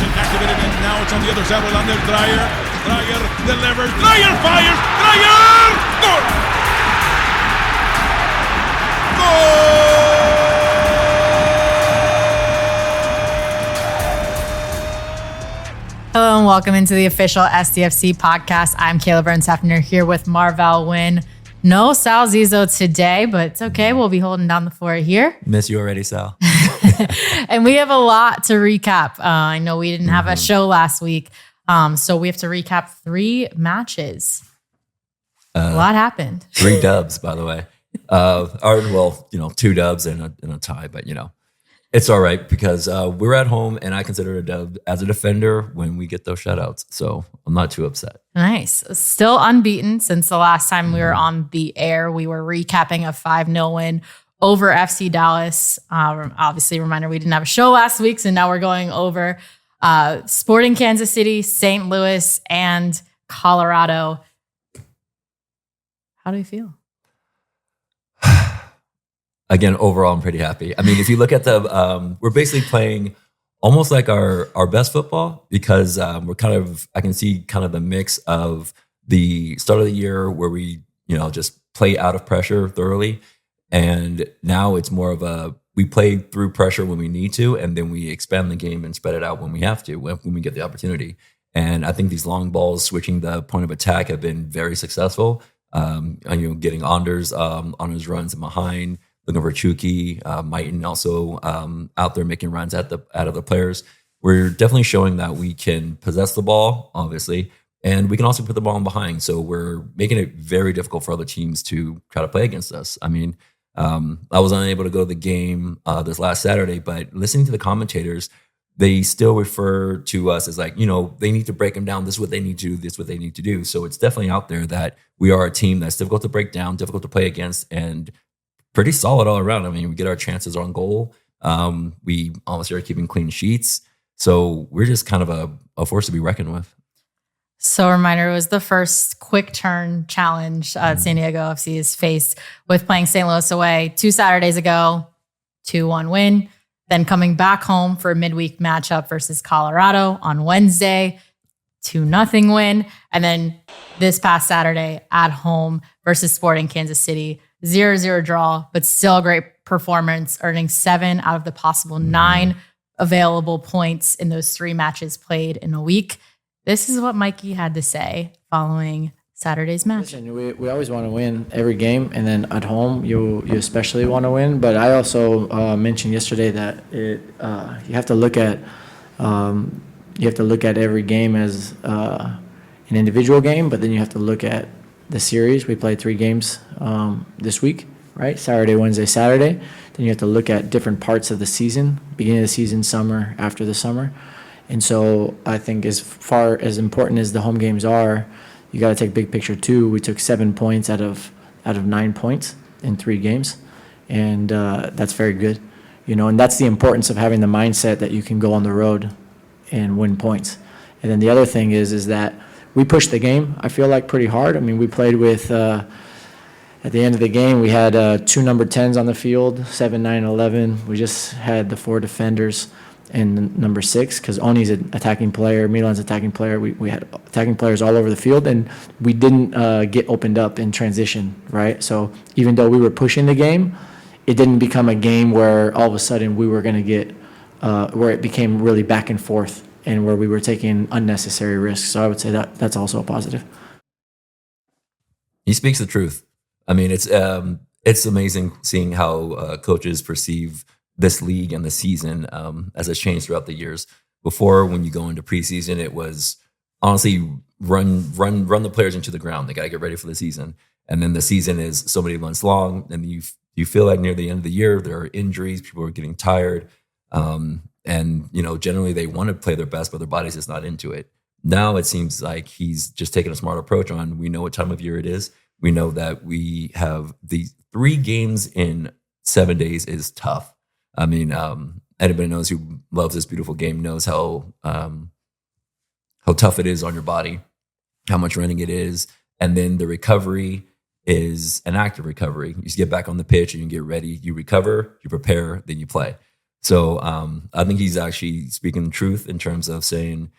formation activated, and now it's on the other side with Lander Dreyer. Dreyer delivers. Dreyer fires. Dreyer! Goal! Goal! Hello and welcome into the official SDFC podcast. I'm Kaila Burns-Hefner here with Marvell Win. No Sal Zizzo today, but it's okay. We'll be holding down the fort here. Miss you already, Sal. And we have a lot to recap. I know we didn't have a show last week, so we have to recap 3 matches. A lot happened. 3 dubs, by the way. 2 dubs and a tie, but it's all right because we're at home, and I consider it a dub as a defender when we get those shutouts. So I'm not too upset. Nice. Still unbeaten since the last time we were on the air. We were recapping a 5-0 win over FC Dallas. Obviously, reminder, we didn't have a show last week, so now we're going over Sporting Kansas City, St. Louis, and Colorado. How do you feel? Again, overall, I'm pretty happy. I mean, if you look at we're basically playing almost like our best football because we're I can see kind of the mix of the start of the year where we, just play out of pressure thoroughly. And now it's more of we play through pressure when we need to, and then we expand the game and spread it out when we have to, when we get the opportunity. And I think these long balls switching the point of attack have been very successful. Getting Anders on his runs and behind, looking for Chucky, Mighton also out there making runs out of the players. We're definitely showing that we can possess the ball, obviously, and we can also put the ball in behind. So we're making it very difficult for other teams to try to play against us. I mean, I was unable to go to the game this last Saturday, but listening to the commentators, they still refer to us as like, they need to break them down. This is what they need to do. This is what they need to do. So it's definitely out there that we are a team that's difficult to break down, difficult to play against, and pretty solid all around. I mean, we get our chances on goal. We obviously are keeping clean sheets. So we're just kind of a force to be reckoned with. So reminder, it was the first quick turn challenge San Diego FC has faced with playing St. Louis away 2 Saturdays ago, 2-1 win. Then coming back home for a midweek matchup versus Colorado on Wednesday, 2-0 win. And then this past Saturday at home versus Sporting Kansas City, 0-0 draw, but still a great performance, earning 7 out of the possible 9 available points in those 3 matches played in a week. This is what Mikey had to say following Saturday's match. Listen, we always want to win every game, and then at home you especially want to win. But I also mentioned yesterday that you have to look at every game as an individual game, but then you have to look at the series. We played 3 games this week, right? Saturday, Wednesday, Saturday. Then you have to look at different parts of the season, beginning of the season, summer, after the summer. And so I think as far as important as the home games are, you got to take big picture too. We took 7 points out of 9 points in 3 games, and that's very good, And that's the importance of having the mindset that you can go on the road and win points. And then the other thing is that we pushed the game, I feel like, pretty hard. I mean, we played with, at the end of the game, we had 2 number 10s on the field, 7, 9, 11. We just had the 4 defenders and number 6, because Oni's an attacking player, Milan's attacking player. We had attacking players all over the field, and we didn't get opened up in transition, right? So even though we were pushing the game, it didn't become a game where all of a sudden we were going to get, where it became really back and forth, and where we were taking unnecessary risks. So I would say that that's also a positive. He speaks the truth. I mean, it's amazing seeing how coaches perceive this league and the season as it's changed throughout the years. Before, when you go into preseason, it was honestly run the players into the ground. They got to get ready for the season. And then the season is so many months long, and you feel like near the end of the year there are injuries, people are getting tired. And, generally they want to play their best, but their body's just not into it. Now it seems like he's just taking a smart approach on, we know what time of year it is. We know that we have the 3 games in 7 days is tough. I mean, anybody knows who loves this beautiful game knows how tough it is on your body, how much running it is. And then the recovery is an active recovery. You just get back on the pitch and you get ready, you recover, you prepare, then you play. So I think he's actually speaking the truth in terms of saying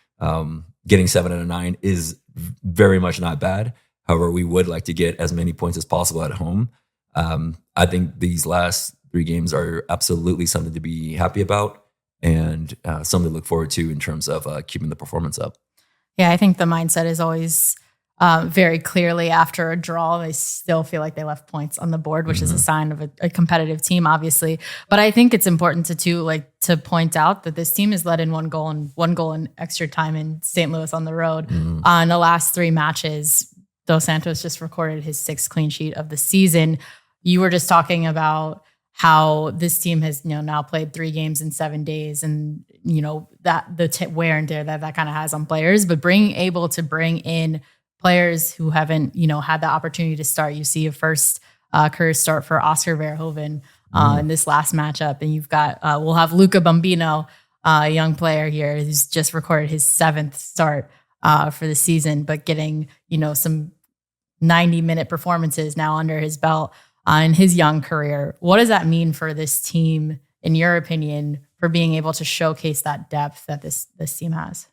getting 7 out of 9 is very much not bad. However, we would like to get as many points as possible at home. I think these last 3 games are absolutely something to be happy about and something to look forward to in terms of keeping the performance up. Yeah, I think the mindset is always very clearly after a draw, they still feel like they left points on the board, which is a sign of a competitive team, obviously. But I think it's important to point out that this team has let in one goal in extra time in St. Louis on the road. On the last 3 matches, Dos Santos just recorded his 6th clean sheet of the season. You were just talking about how this team has now played 3 games in 7 days, and that the wear and tear that kind of has on players. But able to bring in players who haven't had the opportunity to start. You see a first career start for Oscar Verhoeven in this last matchup, and you've got we'll have Luca Bombino, a young player here who's just recorded his 7th start for the season, but getting some 90-minute performances now under his belt in his young career. What does that mean for this team, in your opinion, for being able to showcase that depth that this team has?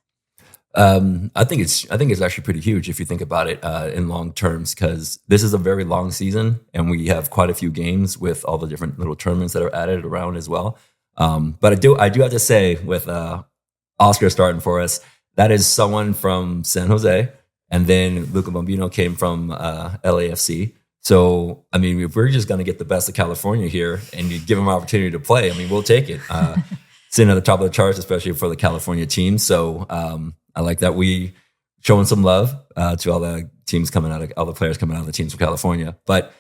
I think it's actually pretty huge if you think about it in long terms, because this is a very long season and we have quite a few games with all the different little tournaments that are added around as well. But I do have to say, with Oscar starting for us, that is someone from San Jose, and then Luca Bombino came from LAFC. So, I mean, if we're just going to get the best of California here and you give them an opportunity to play, I mean, we'll take it. Sitting at the top of the charts, especially for the California team. So I like that we showing some love to all the teams all the players coming out of the teams from California. But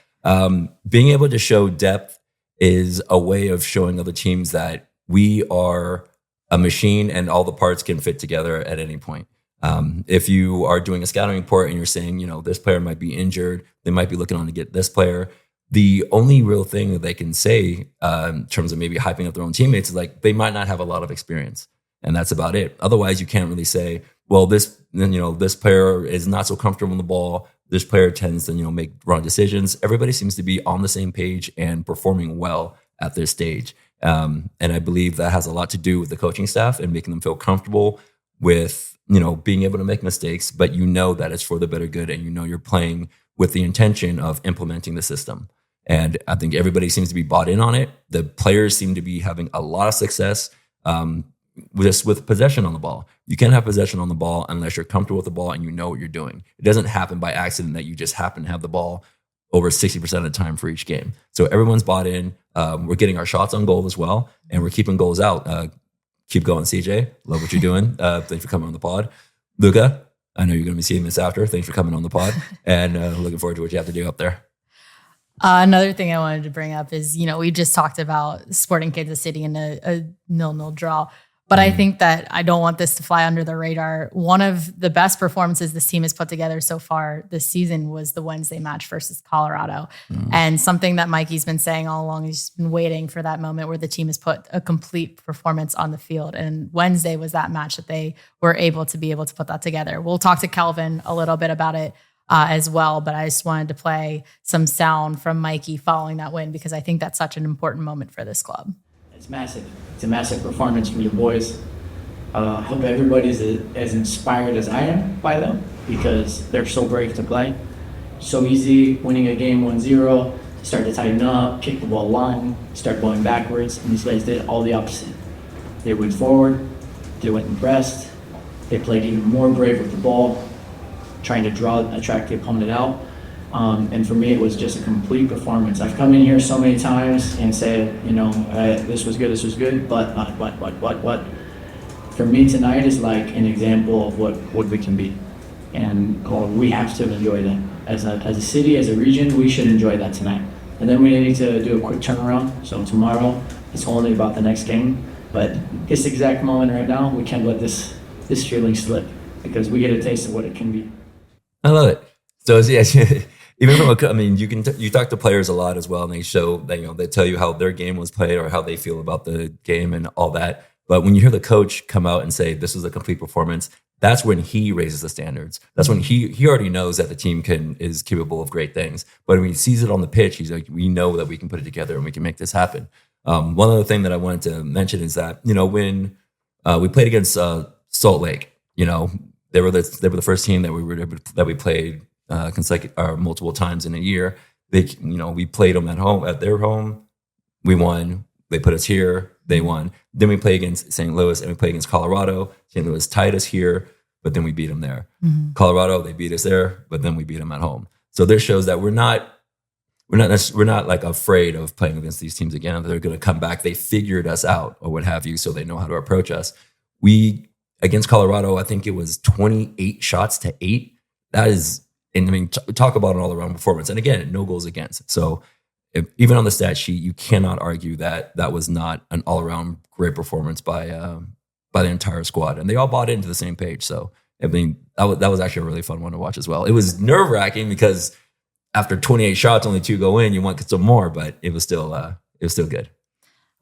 being able to show depth is a way of showing other teams that we are a machine and all the parts can fit together at any point. If you are doing a scouting report and you're saying, this player might be injured, they might be looking on to get this player. The only real thing that they can say in terms of maybe hyping up their own teammates is like they might not have a lot of experience, and that's about it. Otherwise, you can't really say, well, this player is not so comfortable on the ball. This player tends to make wrong decisions. Everybody seems to be on the same page and performing well at this stage, and I believe that has a lot to do with the coaching staff and making them feel comfortable with being able to make mistakes, but that it's for the better good, and you're playing with the intention of implementing the system. And I think everybody seems to be bought in on it. The players seem to be having a lot of success just with possession on the ball. You can't have possession on the ball unless you're comfortable with the ball and you know what you're doing. It doesn't happen by accident that you just happen to have the ball over 60% of the time for each game. So everyone's bought in. We're getting our shots on goal as well, and we're keeping goals out. Keep going, CJ. Love what you're doing. Thanks for coming on the pod. Luca, I know you're going to be seeing this after. Thanks for coming on the pod, and looking forward to what you have to do up there. Another thing I wanted to bring up is, we just talked about Sporting Kansas City in a 0-0 draw. But I think that I don't want this to fly under the radar. One of the best performances this team has put together so far this season was the Wednesday match versus Colorado. And something that Mikey's been saying all along, he's been waiting for that moment where the team has put a complete performance on the field. And Wednesday was that match that they were able to put that together. We'll talk to Kelvin a little bit about it as well, but I just wanted to play some sound from Mikey following that win because I think that's such an important moment for this club. It's massive. It's a massive performance from your boys. I hope everybody's as inspired as I am by them because they're so brave to play. So easy winning a game 1-0, start to tighten up, kick the ball line, start going backwards, and these guys did all the opposite. They went forward, they went and pressed, they played even more brave with the ball, trying to attract the opponent out. And for me, it was just a complete performance. I've come in here so many times and said, this was good, but. For me, tonight is like an example of what we can be. And we have to enjoy that. As a city, as a region, we should enjoy that tonight. And then we need to do a quick turnaround. So tomorrow, it's only about the next game. But this exact moment right now, we can't let this feeling slip because we get a taste of what it can be. I love it. So yeah, even you talk to players a lot as well, and they show that they tell you how their game was played or how they feel about the game and all that. But when you hear the coach come out and say this is a complete performance, that's when he raises the standards. That's when he already knows that the team is capable of great things. But when he sees it on the pitch, he's like, we know that we can put it together and we can make this happen. One other thing that I wanted to mention is that, when we played against Salt Lake, they were the first team that we played multiple times in a year. We played them at their home. We won. They put us here. They won. Then we play against St. Louis and we play against Colorado. St. Louis tied us here, but then we beat them there. Mm-hmm. Colorado, they beat us there, but then we beat them at home. So this shows that we're not like afraid of playing against these teams again. They're going to come back. They figured us out or what have you, so they know how to approach us. Against Colorado, I think it was 28 shots to 8. That is, talk about an all-around performance. And again, no goals against. So even on the stat sheet, you cannot argue that was not an all-around great performance by the entire squad. And they all bought into the same page. So that was actually a really fun one to watch as well. It was nerve-wracking because after 28 shots, only 2 go in. You want some more, but it was still good.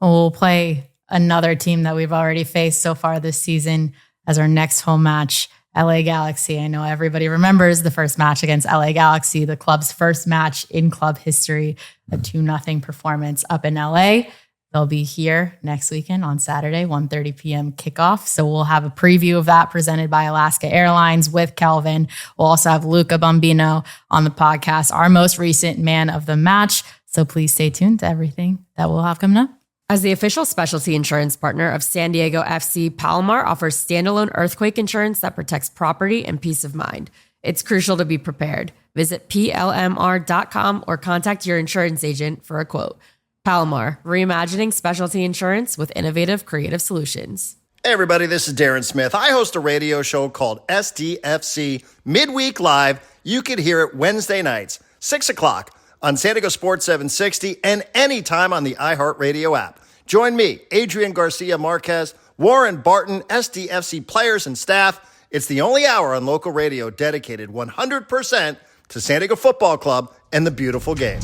We'll play another team that we've already faced so far this season as our next home match, LA Galaxy. I know everybody remembers the first match against LA Galaxy, the club's first match in club history, a 2-0 performance up in LA. They'll be here next weekend on Saturday, 1:30 p.m. kickoff. So we'll have a preview of that presented by Alaska Airlines with Kelvin. We'll also have Luca Bombino on the podcast, our most recent man of the match. So please stay tuned to everything that we'll have coming up. As the official specialty insurance partner of San Diego FC, Palomar offers standalone earthquake insurance that protects property and peace of mind. It's crucial to be prepared. Visit plmr.com or contact your insurance agent for a quote. Palomar, reimagining specialty insurance with innovative, creative solutions. Hey everybody, this is Darren Smith. I host a radio show called SDFC Midweek Live. You can hear it Wednesday nights, 6 o'clock on San Diego Sports 760 and anytime on the iHeartRadio app. Join me, Adrian Garcia Marquez, Warren Barton, SDFC players and staff. It's the only hour on local radio dedicated 100% to San Diego Football Club and the beautiful game.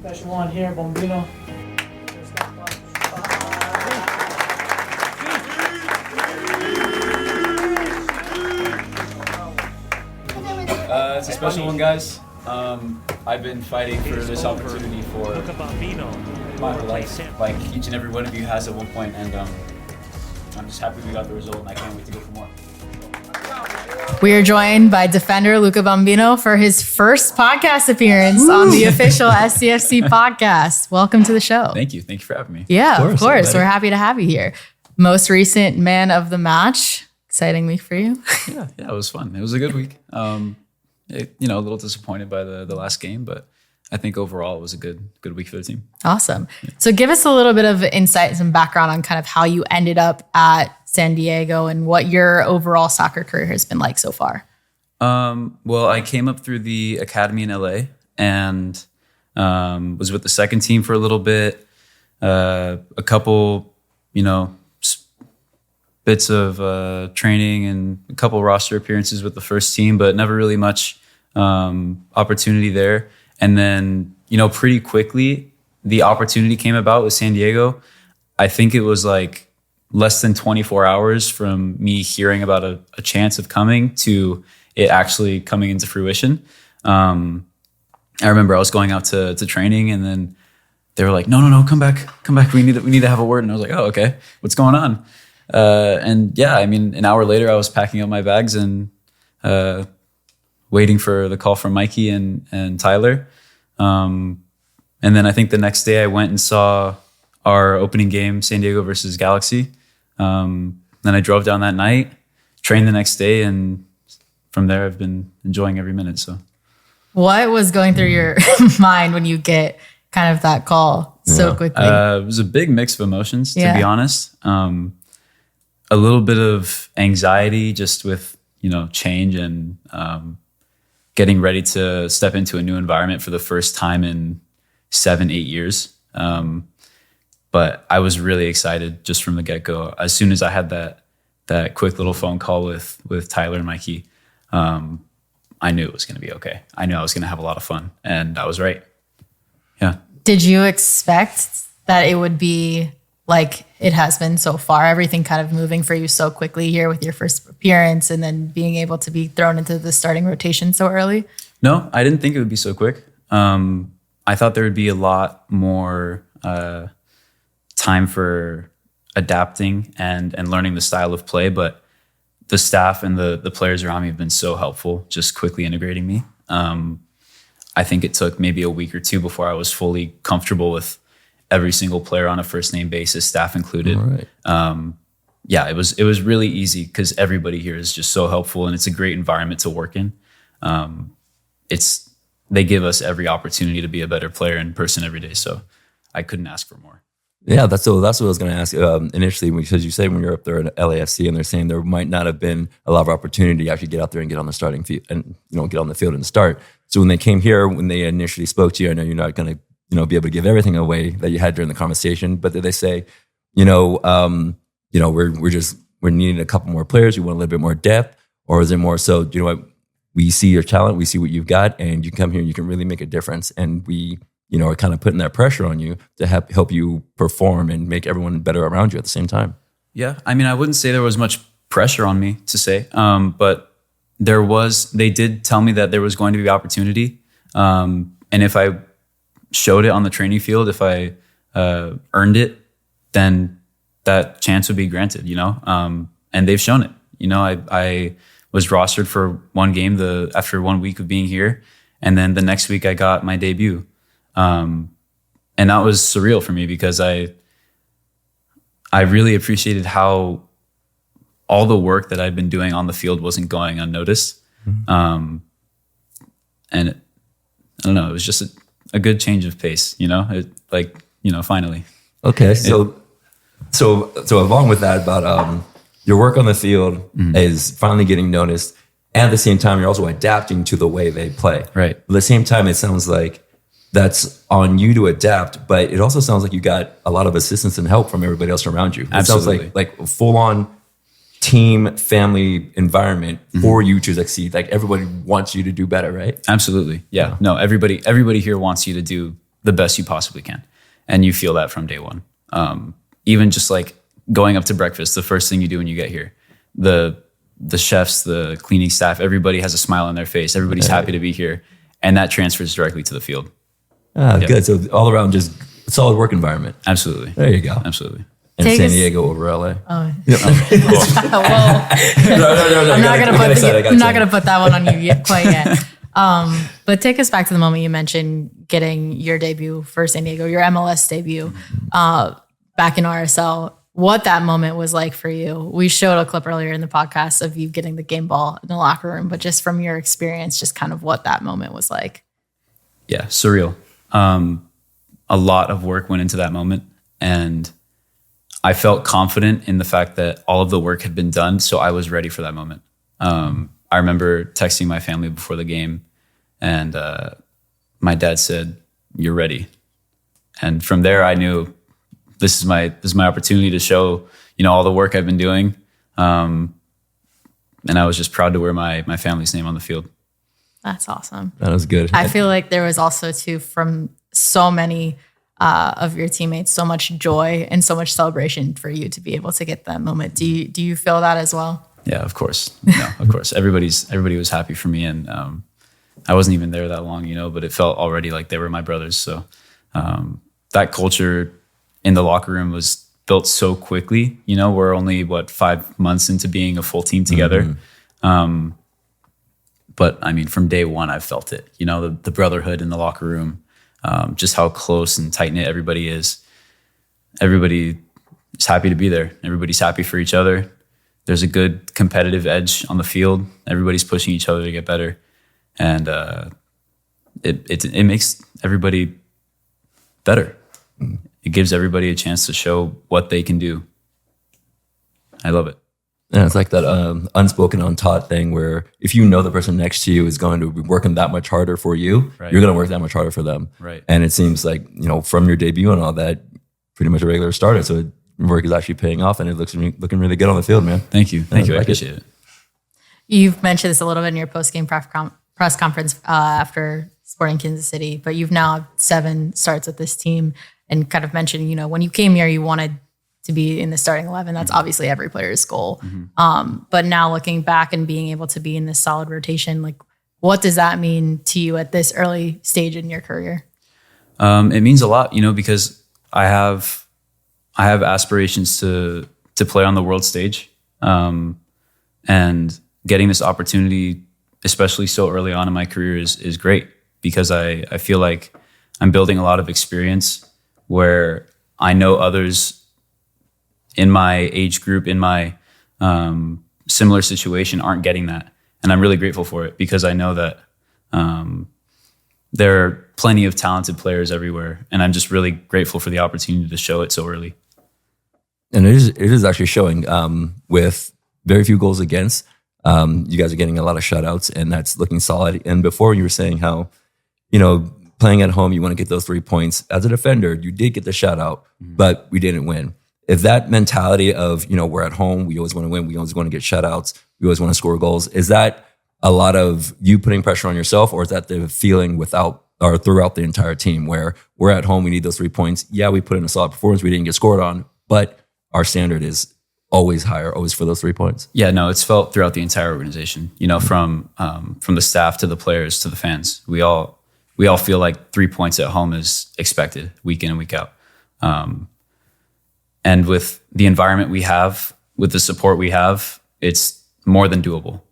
Special one here, Bombino. It's a special one, guys. I've been fighting for this opportunity for Luca Bombino. my whole life, like each and every one of you has at one point, and I'm just happy we got the result, and I can't wait to go for more. We are joined by defender Luca Bombino for his first podcast appearance on the official SCFC podcast. Welcome to the show. Thank you for having me. Yeah, of course. We're happy to have you here. Most recent man of the match. Exciting week for you. Yeah, it was fun. It was a good week. A little disappointed by the last game, but I think overall it was a good week for the team. Awesome. So give us a little bit of insight, some background on kind of how you ended up at San Diego and what your overall soccer career has been like so far. Well, I came up through the academy in LA and was with the second team for a little bit, a couple, bits of training and a couple roster appearances with the first team, but never really much opportunity there. And then, pretty quickly, the opportunity came about with San Diego. I think it was like less than 24 hours from me hearing about a chance of coming to it actually coming into fruition. I remember I was going out to training and then they were like, no, come back. We need to have a word. And I was like, oh, okay. What's going on? An hour later I was packing up my bags and waiting for the call from Mikey and Tyler. And then I think the next day I went and saw our opening game, San Diego versus Galaxy. Then I drove down that night, trained the next day, and from there I've been enjoying every minute. So, what was going through your mind when you get kind of that call so quickly? It was a big mix of emotions, to be honest. A little bit of anxiety just with, change and getting ready to step into a new environment for the first time in 7-8 years. But I was really excited just from the get-go. As soon as I had that quick little phone call with Tyler and Mikey, I knew it was going to be okay. I knew I was going to have a lot of fun, and I was right. Yeah. Did you expect that it would be like it has been so far, everything kind of moving for you so quickly here with your first appearance and then being able to be thrown into the starting rotation so early? No, I didn't think it would be so quick. I thought there would be a lot more time for adapting and learning the style of play, but the staff and the players around me have been so helpful, just quickly integrating me. I think it took maybe a week or two before I was fully comfortable with every single player on a first name basis, staff included. Right. Yeah, it was really easy because everybody here is just so helpful, and it's a great environment to work in. They give us every opportunity to be a better player in person every day, so I couldn't ask for more. Yeah, that's what I was going to ask initially, because you say when you're up there at LAFC and they're saying there might not have been a lot of opportunity to actually get out there and get on the starting field and get on the field and start. So when they came here, when they initially spoke to you, I know you're not going to be able to give everything away that you had during the conversation, but did they say, we're needing a couple more players, we want a little bit more depth, or is it more so, you know what, we see your talent, we see what you've got, and you come here and you can really make a difference, and we are kind of putting that pressure on you to help you perform and make everyone better around you at the same time? Yeah, I mean, I wouldn't say there was much pressure on me to say, but they did tell me that there was going to be opportunity. And if I showed it on the training field, if I earned it, then that chance would be granted, and they've shown it. I was rostered for one game after 1 week of being here. And then the next week I got my debut. And that was surreal for me because I really appreciated how all the work that I'd been doing on the field wasn't going unnoticed. And I don't know, it was just a good change of pace, finally. Okay. So along with that, about your work on the field is finally getting noticed. And at the same time, you're also adapting to the way they play. Right. At the same time, it sounds like that's on you to adapt, but it also sounds like you got a lot of assistance and help from everybody else around you. Absolutely. It sounds like a full-on team, family environment for you to succeed. Like everybody wants you to do better, right? Absolutely. Yeah. No, everybody here wants you to do the best you possibly can. And you feel that from day one. Even just like going up to breakfast, the first thing you do when you get here, the chefs, the cleaning staff, everybody has a smile on their face. Everybody's happy to be here. And that transfers directly to the field. Good. So all around, just a solid work environment. Absolutely. There you go. Absolutely. And San Diego over LA. Oh. No. I'm not gonna put that one on you quite yet. But take us back to the moment you mentioned getting your debut for San Diego, your MLS debut, back in RSL. What that moment was like for you. We showed a clip earlier in the podcast of you getting the game ball in the locker room, but just from your experience, just kind of what that moment was like. Yeah, surreal. A lot of work went into that moment, and I felt confident in the fact that all of the work had been done, so I was ready for that moment. I remember texting my family before the game, and my dad said, "You're ready." And from there, I knew this is my opportunity to show, all the work I've been doing. And I was just proud to wear my family's name on the field. That's awesome. That was good. I feel like there was also too, from so many of your teammates, so much joy and so much celebration for you to be able to get that moment. Do you feel that as well? Yeah, of course. No, of course. Everybody was happy for me, and I wasn't even there that long, but it felt already like they were my brothers. So that culture in the locker room was built so quickly. We're only 5 months into being a full team together. But I mean, from day one, I've felt it. The brotherhood in the locker room, just how close and tight knit everybody is. Everybody is happy to be there. Everybody's happy for each other. There's a good competitive edge on the field. Everybody's pushing each other to get better, and it makes everybody better. It gives everybody a chance to show what they can do. I love it. Yeah, it's like that unspoken, untaught thing where if you know the person next to you is going to be working that much harder for you, right, you're going to work that much harder for them. Right. And it seems like, from your debut and all that, pretty much a regular starter. So work is actually paying off, and it looks looking really good on the field, man. Thank you. Thank you. I appreciate it. You've mentioned this a little bit in your post-game press conference after Sporting Kansas City, but you've now had 7 starts with this team and kind of mentioned, when you came here, you wanted to be in the starting 11. That's obviously every player's goal. But now looking back and being able to be in this solid rotation, like what does that mean to you at this early stage in your career? It means a lot, because I have aspirations to play on the world stage, and getting this opportunity, especially so early on in my career, is great, because I feel like I'm building a lot of experience where I know others in my age group, in my similar situation, aren't getting that. And I'm really grateful for it, because I know that there are plenty of talented players everywhere. And I'm just really grateful for the opportunity to show it so early. And it is actually showing with very few goals against. You guys are getting a lot of shutouts, and that's looking solid. And before, you were saying how, playing at home, you want to get those 3 points. As a defender, you did get the shutout, but we didn't win. If that mentality of, we're at home, we always want to win, we always want to get shutouts, we always want to score goals, is that a lot of you putting pressure on yourself, or is that the feeling throughout the entire team, where we're at home, we need those 3 points? Yeah, we put in a solid performance, we didn't get scored on, but our standard is always higher, always for those 3 points. Yeah, no, it's felt throughout the entire organization, from the staff to the players to the fans. We all feel like 3 points at home is expected week in and week out. And with the environment we have, with the support we have, it's more than doable.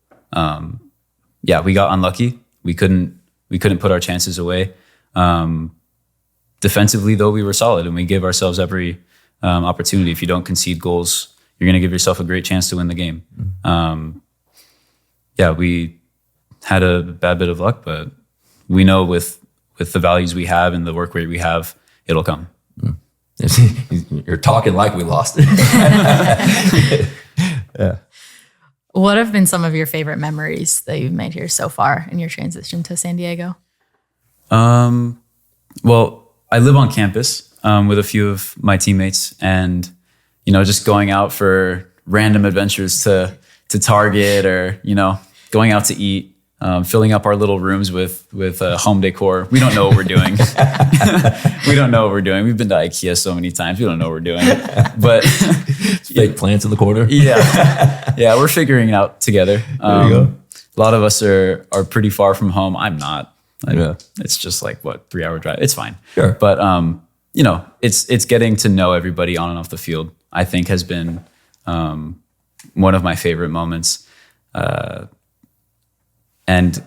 Yeah, we got unlucky. We couldn't put our chances away. Defensively, though, we were solid, and we gave ourselves every opportunity. If you don't concede goals, you're going to give yourself a great chance to win the game. Yeah, we had a bad bit of luck, but we know with the values we have and the work rate we have, it'll come. You're talking like we lost. Yeah. What have been some of your favorite memories that you've made here so far in your transition to San Diego? Well, I live on campus with a few of my teammates, and just going out for random adventures to Target, or going out to eat, filling up our little rooms with home decor. We don't know what we're doing. We don't know what we're doing. We've been to IKEA so many times. We don't know what we're doing. But fake plants in the corner. Yeah, we're figuring it out together. There you go. A lot of us are pretty far from home. I'm not. It's just 3-hour drive. It's fine. Sure. But it's getting to know everybody on and off the field, I think, has been one of my favorite moments. And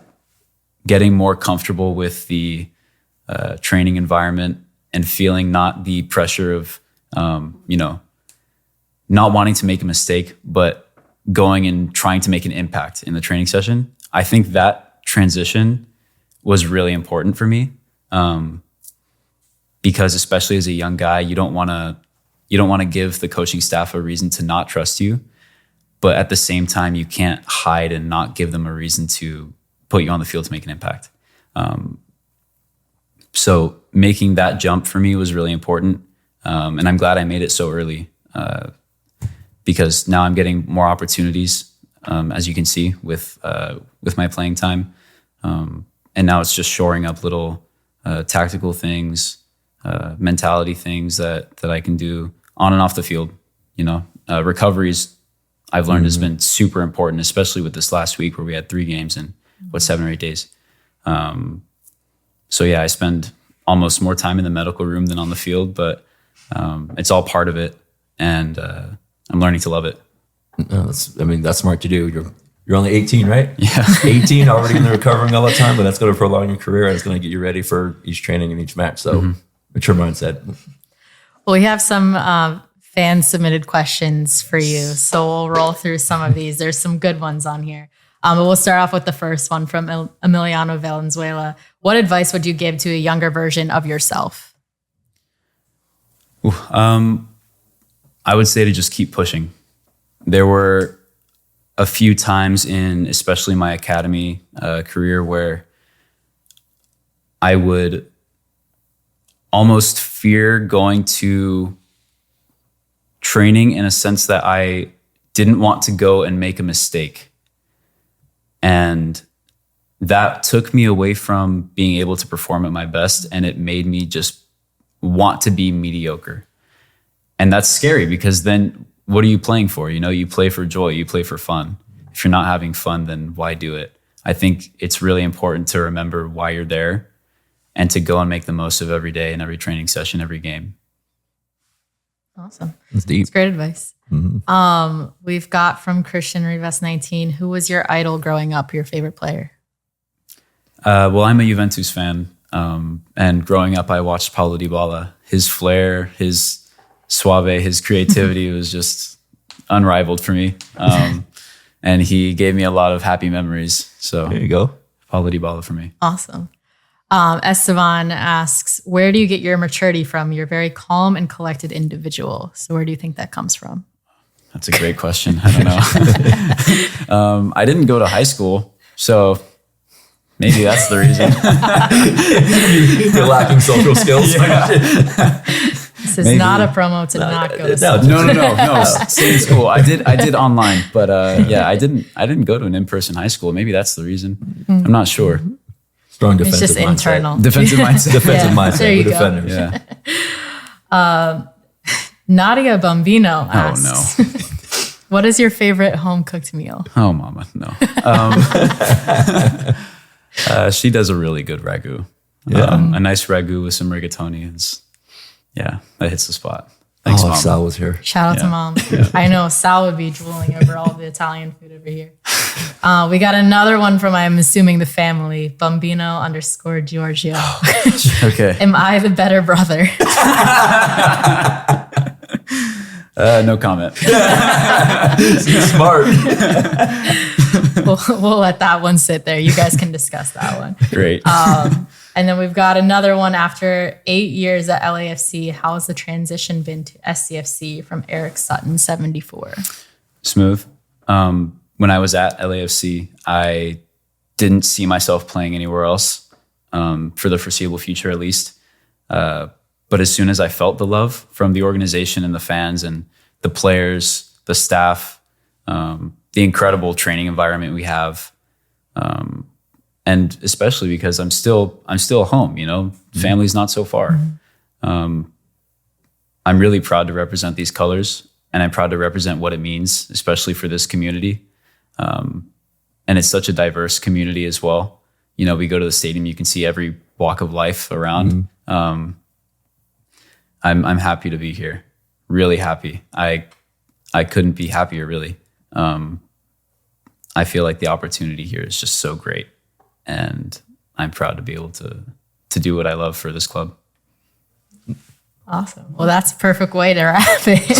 getting more comfortable with the training environment, and feeling not the pressure of, not wanting to make a mistake, but going and trying to make an impact in the training session. I think that transition was really important for me, because especially as a young guy, you don't want to give the coaching staff a reason to not trust you. But at the same time, you can't hide and not give them a reason to put you on the field to make an impact. So making that jump for me was really important. And I'm glad I made it so early, because now I'm getting more opportunities, as you can see, with my playing time. And now it's just shoring up little tactical things, mentality things that I can do on and off the field. Recoveries, I've learned, has been super important, especially with this last week where we had 3 games in 7 or 8 days. So yeah, I spend almost more time in the medical room than on the field, but it's all part of it, and I'm learning to love it. No, that's smart to do. You're only 18, right? Yeah. 18, already in the recovering all the time, but that's going to prolong your career, and it's going to get you ready for each training and each match. So mature mindset. Well, we have some fan submitted questions for you, so we'll roll through some of these. There's some good ones on here. But we'll start off with the first one from Emiliano Valenzuela. What advice would you give to a younger version of yourself? I would say to just keep pushing. There were a few times in especially my academy career where I would almost fear going to training, in a sense that I didn't want to go and make a mistake. And that took me away from being able to perform at my best, and it made me just want to be mediocre. And that's scary, because then what are you playing for? You play for joy, you play for fun. If you're not having fun, then why do it? I think it's really important to remember why you're there and to go and make the most of every day and every training session, every game. Awesome. That's deep. That's great advice. We've got from Christian Rivas 19. Who was your idol growing up? Your favorite player? Well, I'm a Juventus fan. And growing up, I watched Paulo Dybala. His flair, his suave, his creativity was just unrivaled for me. And he gave me a lot of happy memories. So There you go. Paulo Dybala for me. Awesome. Esteban asks, where do you get your maturity from? You're a very calm and collected individual. So where do you think that comes from? That's a great question. I don't know. I didn't go to high school, so maybe that's the reason. You're lacking social skills. This is not a promo to not go to school. No. Same school. I did online, but I didn't go to an in-person high school. Maybe that's the reason. I'm not sure. Strong It's defensive just mindset. internal. Defensive mindset. Defensive mindset. There you We're go. defenders. Yeah. Nadia Bombino Oh asks, what is your favorite home cooked meal? no. Oh, mama, no. She does a really good ragu. A nice ragu with some rigatoni. That hits the spot. Thanks, If Mom. Sal was here. Shout out to Mom. I know Sal would be drooling over all the Italian food over here. We got another one from, I'm assuming, the family, Bombino_Giorgio. Okay. Am I the better brother? No comment. Smart. We'll let that one sit there. You guys can discuss that one. Great. And then we've got another one after 8 years at LAFC. How has the transition been to SCFC from Eric Sutton, 74? Smooth. When I was at LAFC, I didn't see myself playing anywhere else for the foreseeable future, at least. But as soon as I felt the love from the organization and the fans and the players, the staff, the incredible training environment we have, and especially because I'm still home, family's not so far. I'm really proud to represent these colors, and I'm proud to represent what it means, especially for this community. And it's such a diverse community as well. We go to the stadium, you can see every walk of life around. I'm happy to be here. Really happy. I couldn't be happier, really. I feel like the opportunity here is just so great. And I'm proud to be able to do what I love for this club. Awesome. Well, that's a perfect way to wrap it.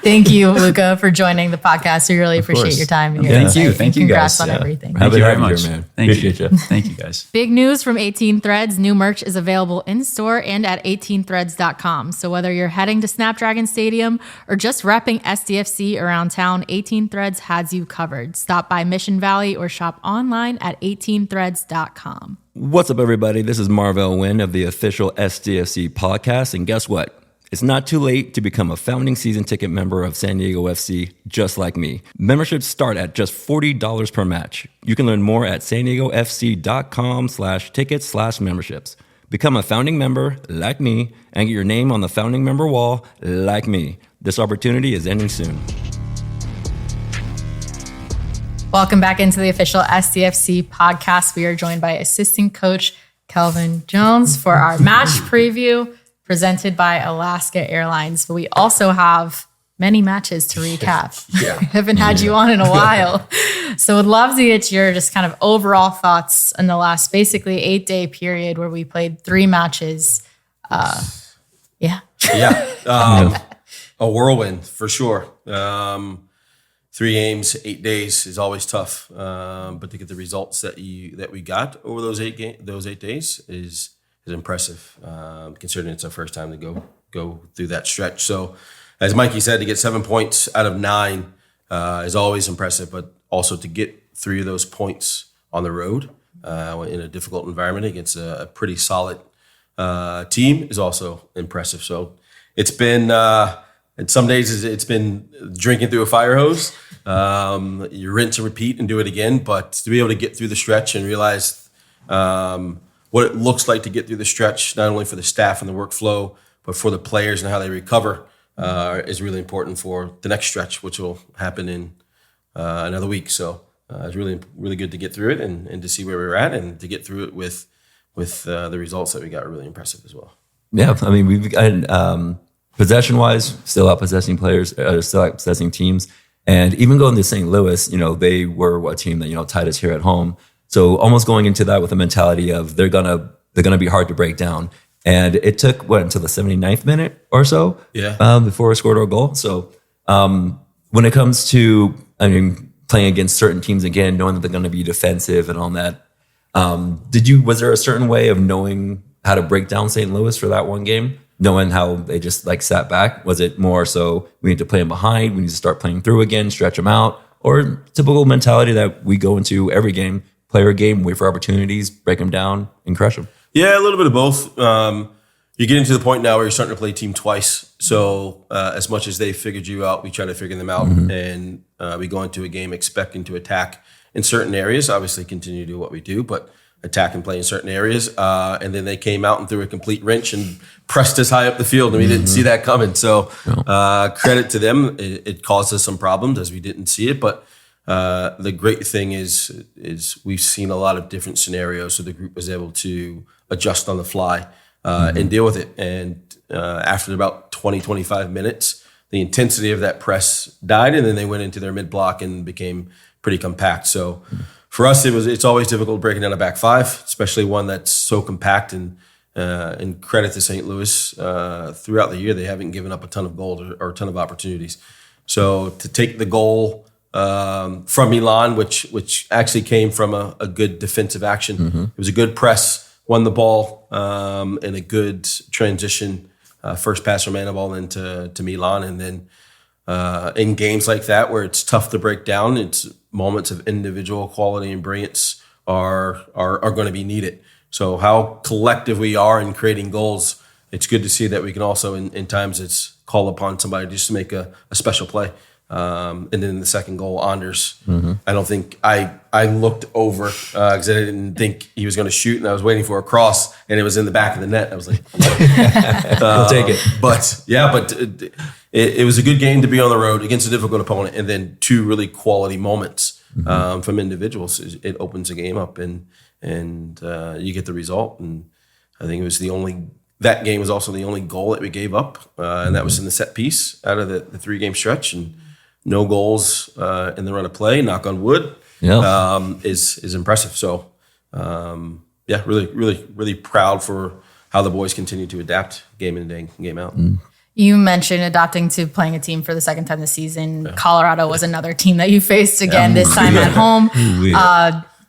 Thank you, Luca, for joining the podcast. We really appreciate course. your time. And Yeah. your Thank you. insight. Thank you, Congrats guys. on Yeah. everything. Thank you very Having much. you here, man. Thank Appreciate you. you. Thank you, guys. Big news from 18 Threads. New merch is available in store and at 18threads.com. So whether you're heading to Snapdragon Stadium or just repping SDFC around town, 18 Threads has you covered. Stop by Mission Valley or shop online at 18threads.com. What's up, everybody? This is Marvell Wynn of the official SDFC podcast. And guess what? It's not too late to become a founding season ticket member of San Diego FC, just like me. Memberships start at just $40 per match. You can learn more at sandiegofc.com/tickets/memberships. Become a founding member like me and get your name on the founding member wall like me. This opportunity is ending soon. Welcome back into the official SDFC podcast. We are joined by assistant coach Kelvin Jones for our match preview presented by Alaska Airlines. But we also have many matches to recap. Yeah. Haven't had you on in a while. So would love to get your just kind of overall thoughts in the last basically 8-day period where we played 3 matches. A whirlwind for sure. 3 games, 8 days is always tough. But to get the results that we got over those 8 days is impressive. Considering it's our first time to go through that stretch. So, as Mikey said, to get 7 points out of 9 is always impressive. But also to get 3 of those points on the road in a difficult environment against a pretty solid team is also impressive. So it's been. And some days it's been drinking through a fire hose. You rinse and repeat and do it again. But to be able to get through the stretch and realize what it looks like to get through the stretch, not only for the staff and the workflow, but for the players and how they recover is really important for the next stretch, which will happen in another week. So it's really, really good to get through it and to see where we're at and to get through it with with the results that we got are really impressive as well. Yeah, I mean, we've got possession-wise, still out-possessing players, still out-possessing teams. And even going to St. Louis, they were a team that, tied us here at home. So almost going into that with a mentality of they're gonna be hard to break down. And it took, until the 79th minute or so before we scored our goal. So when it comes to, playing against certain teams again, knowing that they're going to be defensive and all that, was there a certain way of knowing how to break down St. Louis for that one game? Knowing how they just sat back? Was it more so we need to play them behind, we need to start playing through again, stretch them out? Or typical mentality that we go into every game, play our game, wait for opportunities, break them down, and crush them? Yeah, a little bit of both. You're getting to the point now where you're starting to play team twice. So as much as they figured you out, we try to figure them out. And we go into a game expecting to attack in certain areas, obviously continue to do what we do, but attack and play in certain areas. And then they came out and threw a complete wrench and pressed us high up the field, and we didn't see that coming. So credit to them. It caused us some problems as we didn't see it. But the great thing is we've seen a lot of different scenarios, so the group was able to adjust on the fly and deal with it. And after about 20, 25 minutes, the intensity of that press died, and then they went into their mid-block and became pretty compact. So for us, it's always difficult breaking down a back five, especially one that's so compact. And credit to St. Louis, throughout the year, they haven't given up a ton of goals or a ton of opportunities. So to take the goal from Milan, which actually came from a good defensive action. It was a good press, won the ball, and a good transition, first pass from Anibal into Milan. And then in games like that where it's tough to break down, it's moments of individual quality and brilliance are going to be needed. So how collective we are in creating goals, it's good to see that we can also in times it's call upon somebody just to make a special play. And then the second goal, Anders, I don't think I looked over because I didn't think he was going to shoot, and I was waiting for a cross, and it was in the back of the net. I was like, I'll take it. But it was a good game to be on the road against a difficult opponent, and then two really quality moments from individuals. It opens the game up, and you get the result. And I think it was that game was also the only goal that we gave up, and that was in the set piece out of the 3-game stretch. And no goals in the run of play, knock on wood, is impressive. So, really, really, really proud for how the boys continue to adapt game in and game out. You mentioned adapting to playing a team for the second time this season. Yeah. Colorado was another team that you faced again, this time at home.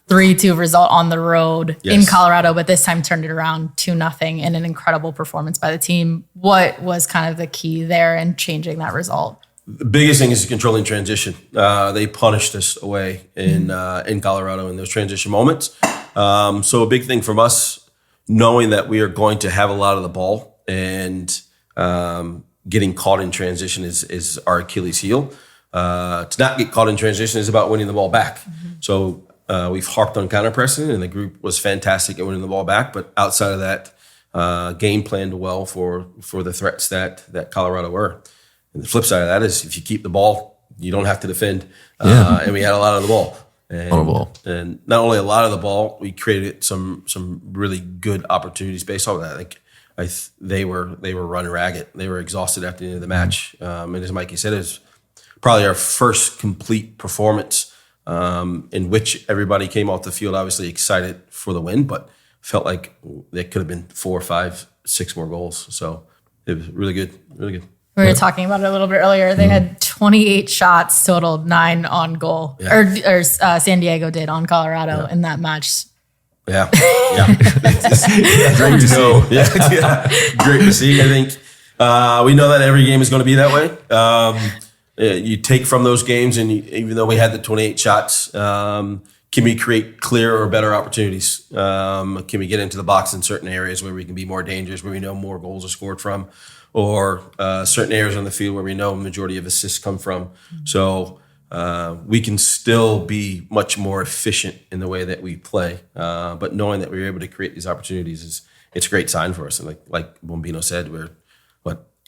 3-2 result on the road in Colorado, but this time turned it around 2-0 in an incredible performance by the team. What was kind of the key there in changing that result? The biggest thing is controlling transition. They punished us away in Colorado in those transition moments. So a big thing from us, knowing that we are going to have a lot of the ball and getting caught in transition is our Achilles heel. To not get caught in transition is about winning the ball back. So we've harped on counter pressing, and the group was fantastic at winning the ball back. But outside of that, game planned well for the threats that Colorado were. And the flip side of that is if you keep the ball, you don't have to defend. And we had a lot of the ball. And not only a lot of the ball, we created some really good opportunities based on that. They were run ragged. They were exhausted after the end of the match. And as Mikey said, it was probably our first complete performance in which everybody came off the field obviously excited for the win, but felt like there could have been 4, 5, 6 more goals. So it was really good, really good. We were talking about it a little bit earlier. They had 28 shots totaled, 9 on goal. Or San Diego did on Colorado in that match. Yeah. Great to see. Yeah. Great to see. I think we know that every game is going to be that way. You take from those games, and even though we had the 28 shots, can we create clearer or better opportunities? Can we get into the box in certain areas where we can be more dangerous, where we know more goals are scored from? Or certain areas on the field where we know a majority of assists come from. So we can still be much more efficient in the way that we play. But knowing that we were able to create these opportunities it's a great sign for us. And like Bombino said, we're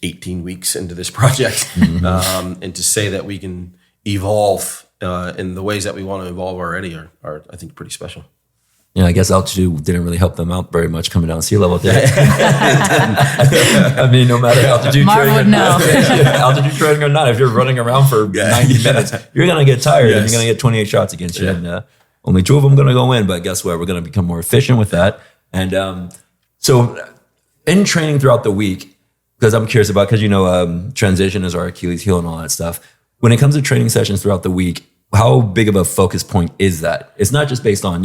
18 weeks into this project, and to say that we can evolve in the ways that we want to evolve already are I think pretty special. I guess altitude didn't really help them out very much coming down sea level there. I mean, no matter altitude Marv training, would know. altitude training or not, if you're running around for 90 minutes, you're going to get tired and you're going to get 28 shots against you. And only 2 of them are going to go in. But guess what? We're going to become more efficient with that. And so in training throughout the week, because I'm curious about, because transition is our Achilles heel and all that stuff. When it comes to training sessions throughout the week, how big of a focus point is that? It's not just based on,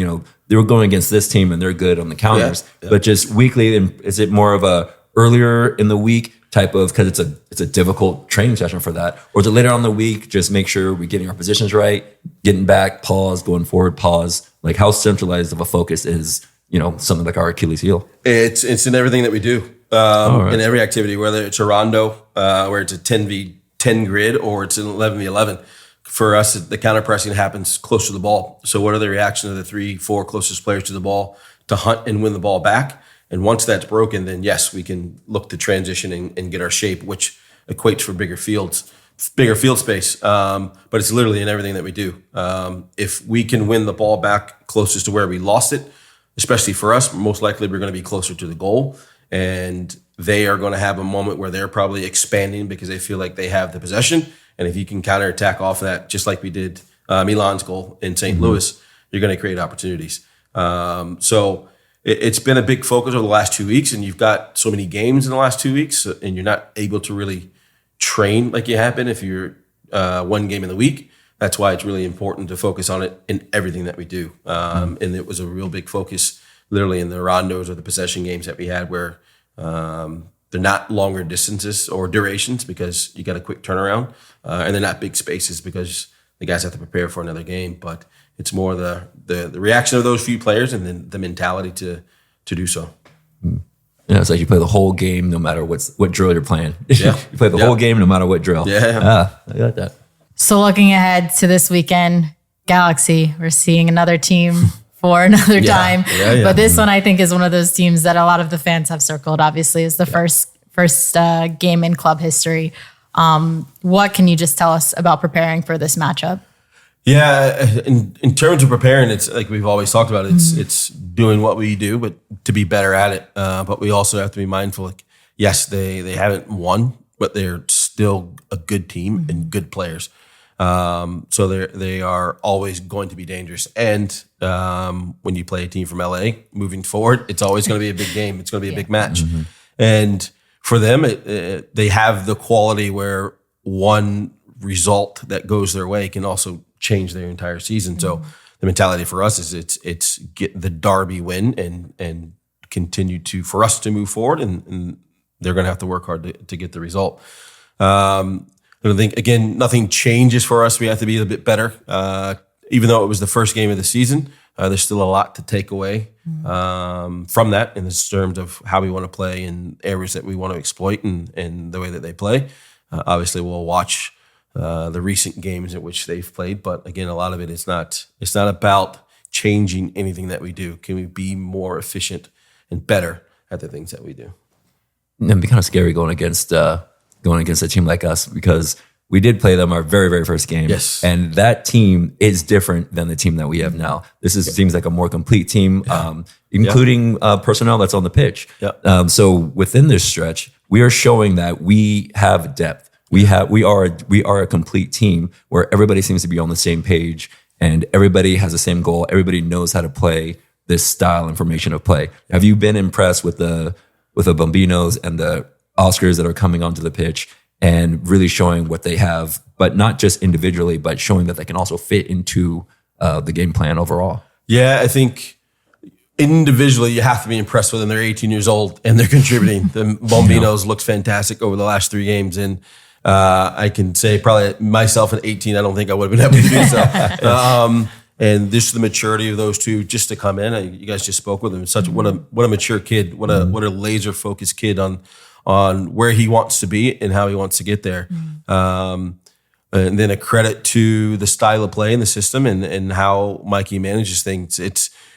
they were going against this team and they're good on the counters, but just weekly. And is it more of a earlier in the week type of, because it's a difficult training session for that? Or is it later on in the week, just make sure we're getting our positions right, getting back, pause, going forward, pause? Like how centralized of a focus is, something like our Achilles heel? It's in everything that we do, in every activity, whether it's a rondo, where it's a 10v10 grid, or it's an 11v11. For us, the counter pressing happens close to the ball. So what are the reactions of the 3-4 closest players to the ball to hunt and win the ball back? And once that's broken, then yes, we can look to transition and get our shape, which equates for bigger field space. But it's literally in everything that we do. If we can win the ball back closest to where we lost it, especially for us, most likely we're going to be closer to the goal. And they are going to have a moment where they're probably expanding because they feel like they have the possession. And if you can counterattack off of that, just like we did Milan's goal in St. Louis, you're going to create opportunities. So it's been a big focus over the last 2 weeks, and you've got so many games in the last 2 weeks, and you're not able to really train like you have been if you're one game in the week. That's why it's really important to focus on it in everything that we do. And it was a real big focus literally in the rondos or the possession games that we had where they're not longer distances or durations because you got a quick turnaround. And they're not big spaces because the guys have to prepare for another game. But it's more the reaction of those few players and then the mentality to do so. Yeah, it's like you play the whole game no matter what drill you're playing. Yeah. You play the whole game no matter what drill. Yeah. I got that. So looking ahead to this weekend, Galaxy, we're seeing another team for another time. Yeah. But this one I think is one of those teams that a lot of the fans have circled, obviously, is the first game in club history. What can you just tell us about preparing for this matchup? Yeah, in terms of preparing, it's like we've always talked about. It's doing what we do, but to be better at it. But we also have to be mindful. Like, yes, they haven't won, but they're still a good team and good players. So they are always going to be dangerous. And when you play a team from LA, moving forward, it's always going to be a big game. It's going to be a big match. And for them, they have the quality where one result that goes their way can also change their entire season. So the mentality for us is it's get the derby win and continue for us to move forward, and they're going to have to work hard to get the result. I think, again, nothing changes for us. We have to be a bit better. Even though it was the first game of the season, there's still a lot to take away from that in terms of how we want to play and areas that we want to exploit and the way that they play. Obviously, we'll watch the recent games in which they've played, but again, a lot of it's not about changing anything that we do. Can we be more efficient and better at the things that we do? It'd be kind of scary going against a team like us because we did play them our very, very first game. Yes. And that team is different than the team that we have now. This seems like a more complete team, including personnel that's on the pitch. Yeah. So within this stretch, we are showing that we have depth. We are a complete team where everybody seems to be on the same page and everybody has the same goal. Everybody knows how to play this style and formation of play. Have you been impressed with the Bombinos and the Oscars that are coming onto the pitch and really showing what they have, but not just individually, but showing that they can also fit into the game plan overall? Yeah, I think individually you have to be impressed with them. They're 18 years old and they're contributing. The Bombinos looked fantastic over the last 3 games, and I can say probably myself at 18, I don't think I would have been able to do so. And this is the maturity of those two just to come in. You guys just spoke with him. What a mature kid. What a laser focused kid on where he wants to be and how he wants to get there. And then a credit to the style of play in the system and how Mikey manages things.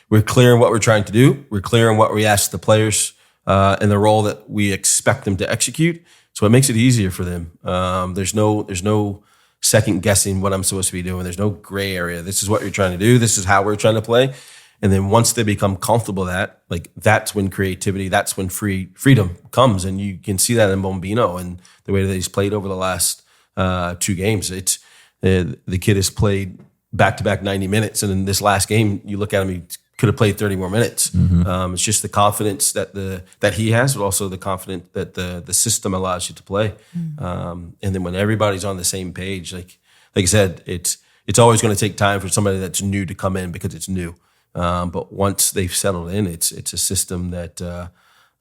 We're clear on what we're trying to do. We're clear on what we ask the players and the role that we expect them to execute. So it makes it easier for them. There's no second guessing what I'm supposed to be doing. There's no gray area. This is what you're trying to do. This is how we're trying to play. And then once they become comfortable with that, like that's when creativity, that's when freedom comes. And you can see that in Bombino and the way that he's played over the last 2 games. It's the kid has played back-to-back 90 minutes. And in this last game, you look at him, he could have played 30 more minutes. It's just the confidence that he has, but also the confidence that the system allows you to play. And then when everybody's on the same page, like I said, it's always going to take time for somebody that's new to come in because it's new. But once they've settled in, it's a system that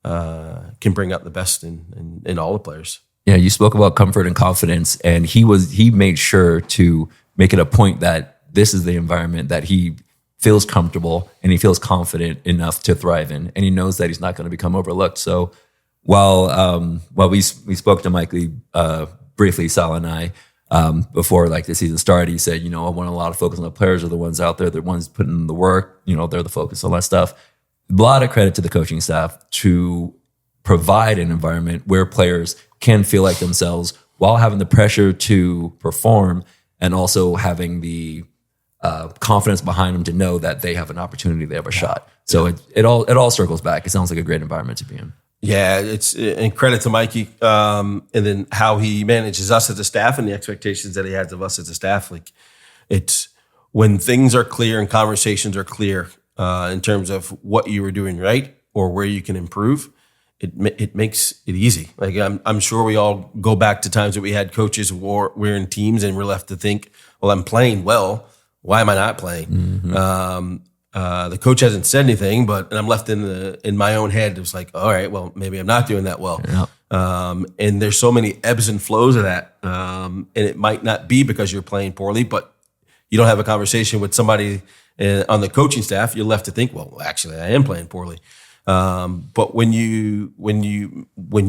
can bring out the best in all the players. Yeah, you spoke about comfort and confidence, and he made sure to make it a point that this is the environment that he feels comfortable and he feels confident enough to thrive in, and he knows that he's not going to become overlooked. So while we spoke to Mike Lee briefly, Sal and I, before like the season started, he said, I want a lot of focus on the players are the ones out there, the ones putting in the work, they're the focus on that stuff. A lot of credit to the coaching staff to provide an environment where players can feel like themselves while having the pressure to perform and also having the confidence behind them to know that they have an opportunity, they have a shot. So it all circles back. It sounds like a great environment to be in. Yeah, it's and credit to Mikey, and then how he manages us as a staff and the expectations that he has of us as a staff. Like, it's when things are clear and conversations are clear in terms of what you were doing right or where you can improve. It makes it easy. Like I'm sure we all go back to times that we had coaches who we're in teams and we're left to think, well, I'm playing well. Why am I not playing? The coach hasn't said anything, and I'm left in my own head. It was like, all right, well, maybe I'm not doing that well. Yeah. And there's so many ebbs and flows of that. And it might not be because you're playing poorly, but you don't have a conversation with somebody on the coaching staff. You're left to think, well, actually, I am playing poorly. But when you / we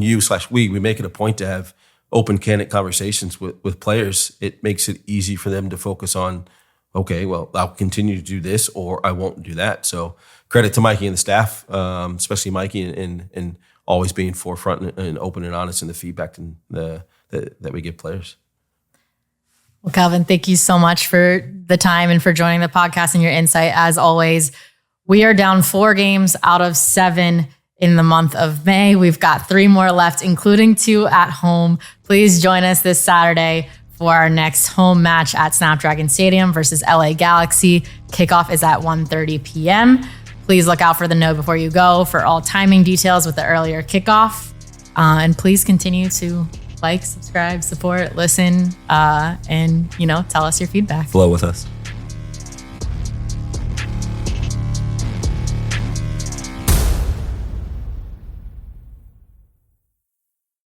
make it a point to have open, candid conversations with players, it makes it easy for them to focus on, okay, well, I'll continue to do this or I won't do that. So credit to Mikey and the staff, especially Mikey, and always being forefront and open and honest in the feedback that we give players. Well, Kelvin, thank you so much for the time and for joining the podcast and your insight. As always, we are down 4 games out of 7 in the month of May. We've got 3 more left, including 2 at home. Please join us this Saturday for our next home match at Snapdragon Stadium versus LA Galaxy. Kickoff is at 1:30 p.m. Please look out for the note before you go for all timing details with the earlier kickoff. And please continue to like, subscribe, support, listen, and tell us your feedback. Flow with us.